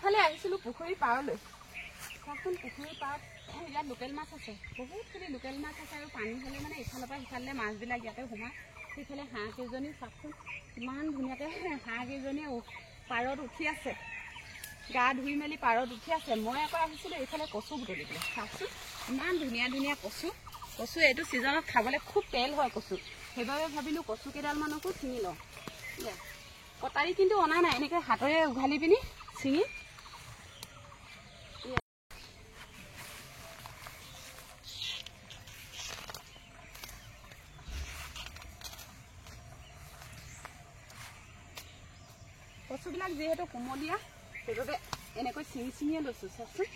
এইফালে আহিছিলো পুখুৰীৰ পাৰলৈ চাচোন পুখুৰীৰ পাৰত ইয়াত লোকেল মাছ আছে বহুতখিনি লোকেল মাছ আছে আৰু পানী হ'লে মানে ইফালৰ পৰা সিফালে মাছবিলাক ইয়াতে সোমায় সেইফালে হাঁহ কেইজনী চাচোন ইমান ধুনীয়াকৈ হাঁহ কেইজনীয়ে পাৰত উঠি আছে গা ধুই মেলি পাৰত উঠি আছে মই আকৌ আহিছিলোঁ এইফালে কচু বুটলিবলৈ চাচোন ইমান ধুনীয়া ধুনীয়া কচু এইটো ছিজনত খাবলৈ খুব তেল হয় কচু সেইবাবে ভাবিলোঁ কচু কেইডালমানকো ছিঙি লওঁ কটাৰী কিন্তু অনা নাই এনেকৈ হাতেৰে উঘালি পিনি ছিঙি কচুবিলাক যিহেতু কোমলীয়া সেইবাবে এনেকৈ ছিঙি ছিঙিয়ে লৈছোঁ চাচোন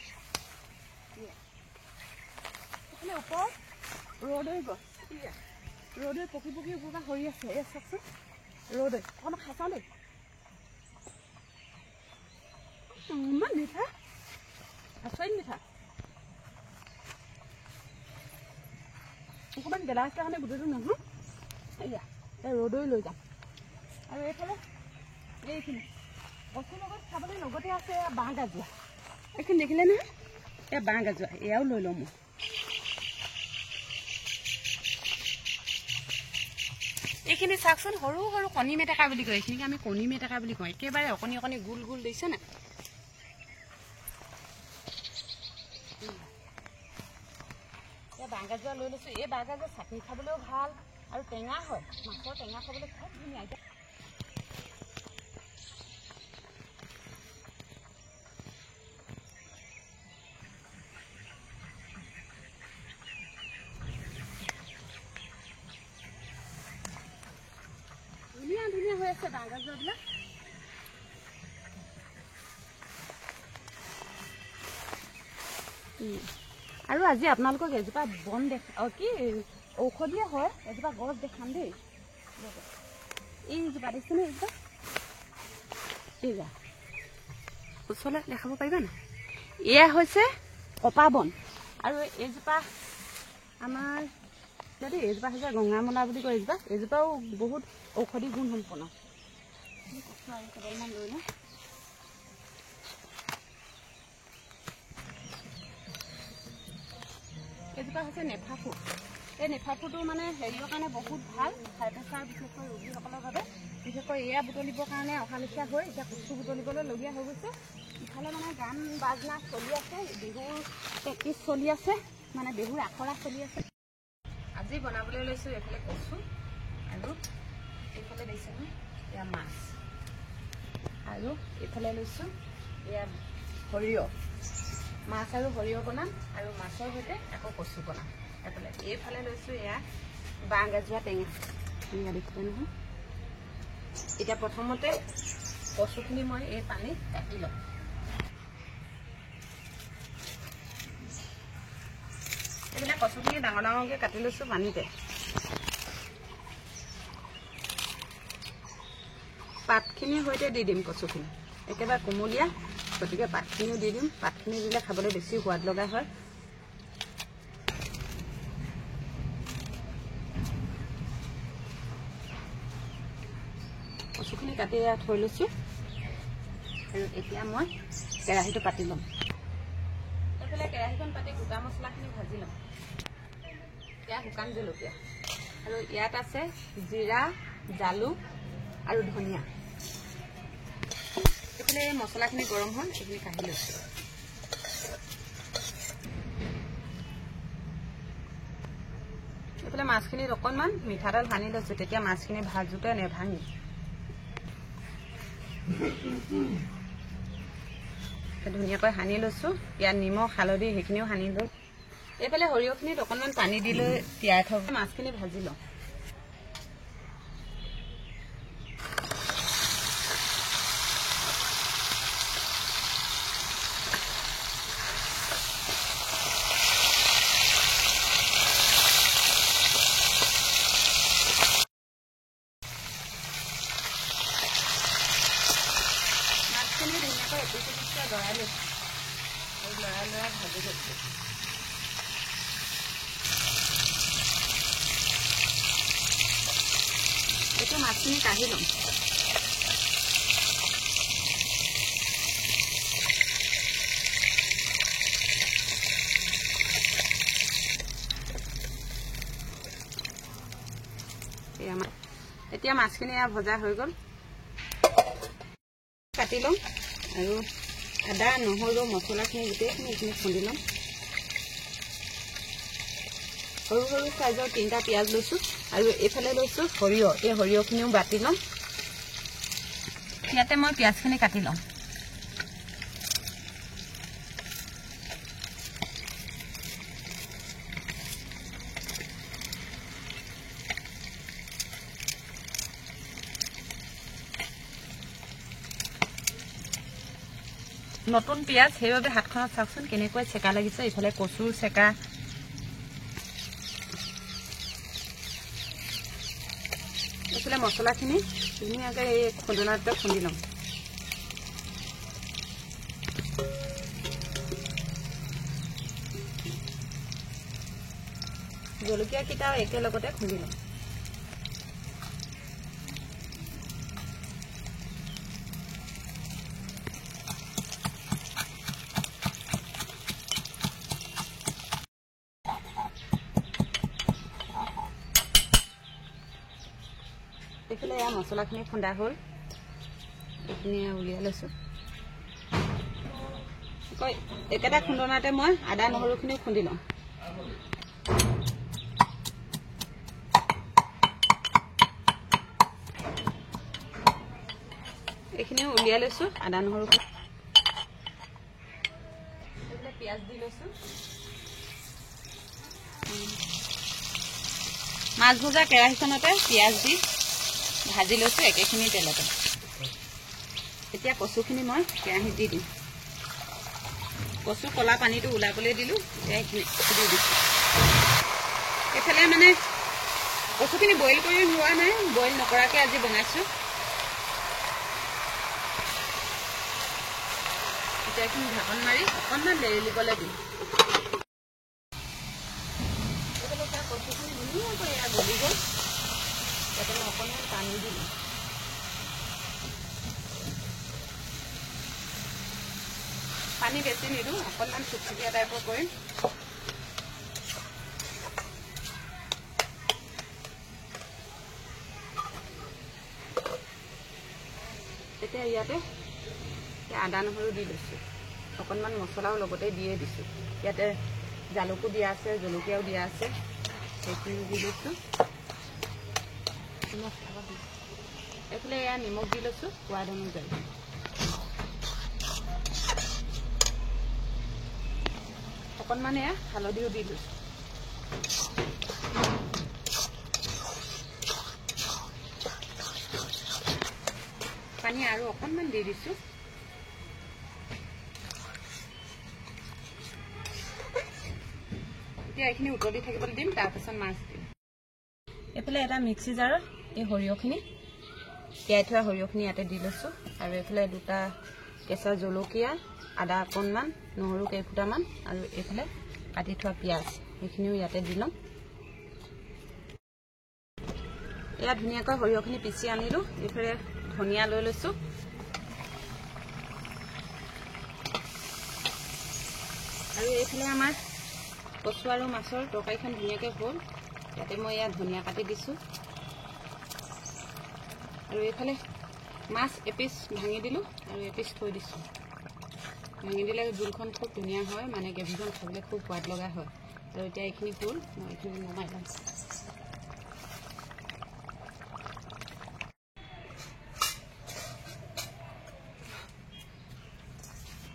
এইফালে ওপৰত ৰ'দৈ গছ ৰ'দৈ পকি পকি ওপৰৰ পৰা সৰি আছে এই চাচোন ৰ'দৈ অকণমান খাই চাওঁ দেই ইমান মিঠা আচৰিত মিঠা অকণমান গেলা আছে কাৰণে গোটেইটো নহয় এয়া এই ৰ'দৈ লৈ যাম আৰু এইফালে এইখিনি কচুৰ লগত খাবলৈ লগতে আছে বাঁহ গাজোৱা এইখিনি দেখিলে নহয় এয়া বাঁহ গাজোৱা এয়াও লৈ লওঁ মই এইখিনি চাওকচোন সৰু সৰু কণী মেটেকা বুলি কয় এইখিনিক আমি কণী মেটেকা বুলি কওঁ একেবাৰে অকণি অকণি গোল গোল দিছে না এই বাঁহ গাজোৱা লৈ লৈছোঁ এই বাঁহ গাজোৱা চাটনি খাবলৈও ভাল আৰু টেঙা হয় মাছৰ টেঙা খাবলৈ খুব ধুনীয়া ধুনীয়া ধুনীয়া হৈ আছে বাঁহ গাজোৱাবিলাক আৰু আজি আপোনালোকক এজোপা বন কি ঔষধীয় হয় এজোপা গছ দেখাম দেই এইজোপা দেখিছেনে এইজোপা এইয়া ওচৰলৈ দেখাব পাৰিবা না এয়া হৈছে কপা বন আৰু এইজোপা আমাৰ দেই এইজোপা হৈছে গঙামলা বুলি কয় এইজোপাও বহুত ঔষধি গুণ সম্পন্ন কেইডালমান লৈ লওঁ এইজোপা হৈছে নেফাফু এই নেফাফুটো মানে হেৰিৰ কাৰণে বহুত ভাল হাই প্ৰেছাৰ বিশেষকৈ ৰোগীসকলৰ বাবে বিশেষকৈ এয়া বুটলিবৰ কাৰণে অহা লেখীয়া হৈ এতিয়া কচু বুটলিবলৈ লগীয়া হৈ গৈছে ইফালে মানে গান বাজনা চলি আছে বিহুৰ প্ৰেক্টিচ চলি আছে মানে বিহুৰ আখৰা চলি আছে আজি বনাবলৈ লৈছোঁ এইফালে কচু আৰু এইফালে দিছে ন এয়া মাছ আৰু এইফালে লৈছোঁ এয়া সৰিয়হ মাছ আৰু সৰিয়হ বনাম আৰু মাছৰ সৈতে আকৌ কচু বনাম এইফালে লৈছোঁ এয়া বাঁহ গাজোৱা টেঙা টেঙা দেখিলে নহয় এতিয়া প্ৰথমতে কচুখিনি মই এই পানীত কাটি লওঁ এইবিলাক কচুখিনি ডাঙৰ ডাঙৰকৈ কাটি লৈছোঁ পানীতে পাতখিনিৰ সৈতে দি দিম কচুখিনি একেবাৰে কোমলীয়া গতিকে পাতখিনিও দি দিম পাতখিনি দিলে খাবলৈ বেছি সোৱাদ লগা হয় কচুখিনি কাটি থৈ লৈছোঁ আৰু এতিয়া মই কেৰাহীটো পাতি ল'ম এইফালে কেৰাহীখন পাতি গোটা মছলাখিনি ভাজি ল'ম এয়া শুকান জলকীয়া আৰু ইয়াত আছে জিৰা জালুক আৰু ধনিয়া এইফালে মছলাখিনি গৰম হ'ল এইখিনি কাঢ়ি লৈছোঁ এইফালে মাছখিনিত অকণমান মিঠাতেল সানি লৈছোঁ তেতিয়া মাছখিনি ভাজোঁতে নেভাঙি ধুনীয়াকৈ সানি লৈছোঁ ইয়াত নিমখ হালধি সেইখিনিও সানি লৈ এইফালে সৰিয়হখিনিত অকণমান পানী দি লৈ তিয়াই থওঁ মাছখিনি ভাজি লওঁ লৰাই লৈছোঁ আৰু লৰাই লৰাই ভাজি লৈছোঁ এতিয়া মাছখিনি কাঢ়ি ল'ম এতিয়া মাছখিনি ভজা হৈ গ'ল কাটি লম আৰু আদা নহৰু মছলাখিনি গোটেইখিনি এইখিনি খুন্দি লম সৰু সৰু সাইজৰ 3টা পিয়াজ লৈছো আৰু এইফালে লৈছো সৰিয়হ এই সৰিয়হখিনিও বাটি লম ইয়াতে মই পিয়াজখিনি কাটি লম নতুন পিয়াজ সেইভাবে হাতখনত চাওকচোন কেনেকৈ চেকা লাগিছে ইফালে কচুৰ চেকা এইফালে মছলাখিনি ধুনীয়াকৈ এই খুন্দনাতে খুন্দি লম জলকীয়া কিটাও একেলগতে খুন্দি লম এইফালে এয়া মছলাখিনি খুন্দা হ'ল এইখিনি উলিয়াই লৈছোঁ একেটা খুন্দনাতে মই আদা নহৰুখিনি খুন্দি লওঁ এইখিনিও উলিয়াই লৈছোঁ আদা নহৰুখিনি এইফালে পিঁয়াজ দি লৈছোঁ মাছ ভজা কেৰাহীখনতে পিঁয়াজ দি ভাজি লৈছো একেখিনি তেলতে এতিয়া কচুখিনি মই কেৰাহীত দি দিম কচু কলা পানীটো ওলাবলৈ দিলো এইখিনি দি দিছো এইফালে মানে কচুখিনি বইল কৰি হোৱা নাই বইল নকৰাকৈ আজি বনাইছো এতিয়া এইখিনি ঢাকন মাৰি অকণমান লেৰেলিবলৈ দিম কচুখিনি ধুনীয়াকৈ এয়া গলি গ'ল ইয়াতে মই অকণমান পানী দিলোঁ পানী বেছি নিদিওঁ অকণমান থুপথুপীয়া টাইপৰ কৰিম এতিয়া ইয়াতে আদা নহৰু দি লৈছোঁ অকণমান মছলাও লগতে দিয়ে দিছোঁ ইয়াতে জালুকো দিয়া আছে জলকীয়াও দিয়া আছে সেইখিনি দি লৈছোঁ এইফালে এয়া নিমখ দি লৈছোঁ সোৱাদ অনুযায়ী অকণমান এয়া হালধিও দি লৈছোঁ পানী আৰু অকণমান দি দিছোঁ এতিয়া এইখিনি উতলি থাকিবলৈ দিম তাৰপিছত মাছ দিম এইফালে এটা মিক্সি জাৰত এই সৰিয়হখিনি তিয়াই থোৱা সৰিয়হখিনি ইয়াতে দি লৈছোঁ আৰু এইফালে 2টা কেঁচা জলকীয়া আদা অকণমান নহৰু কেইফুটামান আৰু এইফালে কাটি থোৱা পিঁয়াজ সেইখিনিও ইয়াতে দি ল'ম এয়া ধুনীয়াকৈ সৰিয়হখিনি পিচি আনিলোঁ এইফালে ধনিয়া লৈ লৈছোঁ আৰু এইফালে আমাৰ কচু আৰু মাছৰ তৰকাৰীখন ধুনীয়াকৈ হ'ল ইয়াতে মই এয়া ধনিয়া কাটি দিছোঁ আৰু এইফালে মাছ এপিচ ভাঙি দিলোঁ আৰু এপিচ থৈ দিছোঁ ভাঙি দিলে জোলখন খুব ধুনীয়া হয় মানে গ্ৰেভিখন খাবলৈ খুব সোৱাদ লগা হয় আৰু এতিয়া এইখিনি হ'ল মই এইখিনি নমাই ল'ম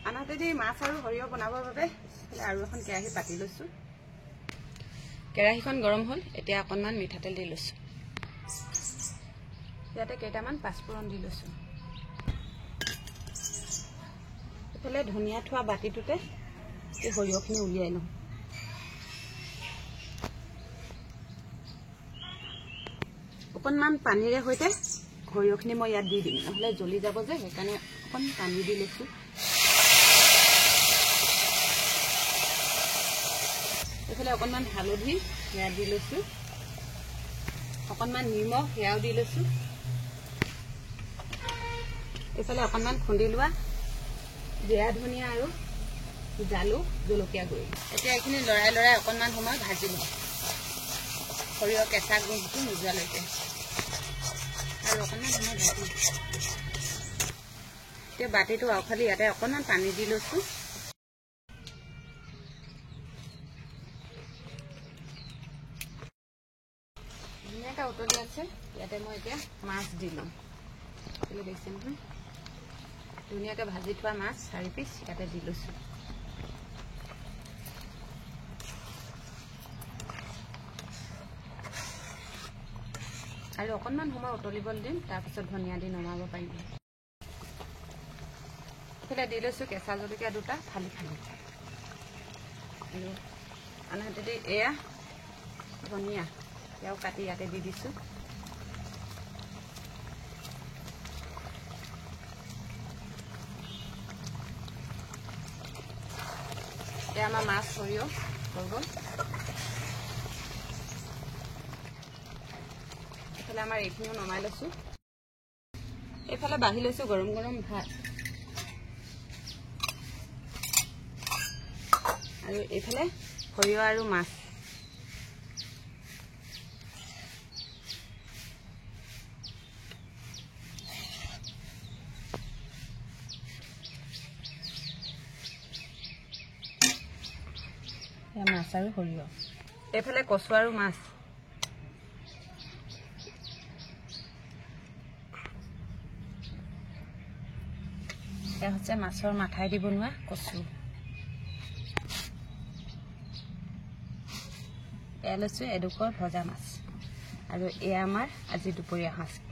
আনহাতে দি মাছ আৰু সৰিয়হ বনাবৰ বাবে আৰু এখন কেৰাহী পাতি লৈছোঁ কেৰাহীখন গৰম হ'ল এতিয়া অকণমান মিঠাতেল দি লৈছোঁ ইয়াতে কেইটামান পাঁচফোৰণ দি লৈছোঁ এইফালে ধনিয়া থোৱা বাতিটোতে এই সৰিয়হখিনি উলিয়াই লওঁ অকণমান পানীৰে সৈতে সৰিয়হখিনি মই ইয়াত দি দিম নহ'লে জ্বলি যাব যে সেইকাৰণে অকণ পানী দি লৈছোঁ এইফালে অকণমান হালধি ইয়াত দি লৈছোঁ অকণমান নিমখ সেয়াও দি লৈছোঁ এইফালে অকণমান খুন্দি লোৱা জিৰা ধনিয়া আৰু জালুক জলকীয়া গুড়ি এতিয়া এইখিনি লৰাই লৰাই অকণমান সময় ভাজি লওঁ সৰিয়হ কেঁচা গোন্ধটো নোযোৱালৈকে এতিয়া বাতিটো আউখালি ইয়াতে অকণমান পানী দি লৈছোঁ। ধুনীয়াকৈ উতলি আছে। ইয়াতে মই এতিয়া মাছ দি লওঁ। দেখিছে নহয়, ধুনীয়াকৈ ভাজি থোৱা মাছ 4 পিচ ইয়াতে দি লৈছোঁ। আৰু অকণমান সময় উতলিবলৈ দিম, তাৰপিছত ধনিয়া দি নমাব পাৰিম। এইফালে দি লৈছোঁ কেঁচা জলকীয়া 2টা ফালি ফালি। আৰু আনহাতে এয়া ধনিয়া, এয়াও কাটি ইয়াতে দি দিছোঁ। এয়া আমাৰ মাছ সৰিয়হ হৈ গ'ল। এইফালে আমাৰ এইখিনিও নমাই লৈছোঁ। এইফালে বাঢ়ি লৈছোঁ গৰম গৰম ভাত, আৰু এইফালে সৰিয়হ আৰু মাছ। মাছ আৰু সৰিয়হ, এইফালে কচু আৰু মাছ। এয়া হৈছে মাছৰ মাথাই দি বনোৱা কচু। এয়া লৈছোঁ এডোখৰ ভজা মাছ, আৰু এয়া আমাৰ আজি দুপৰীয়া সাঁজ।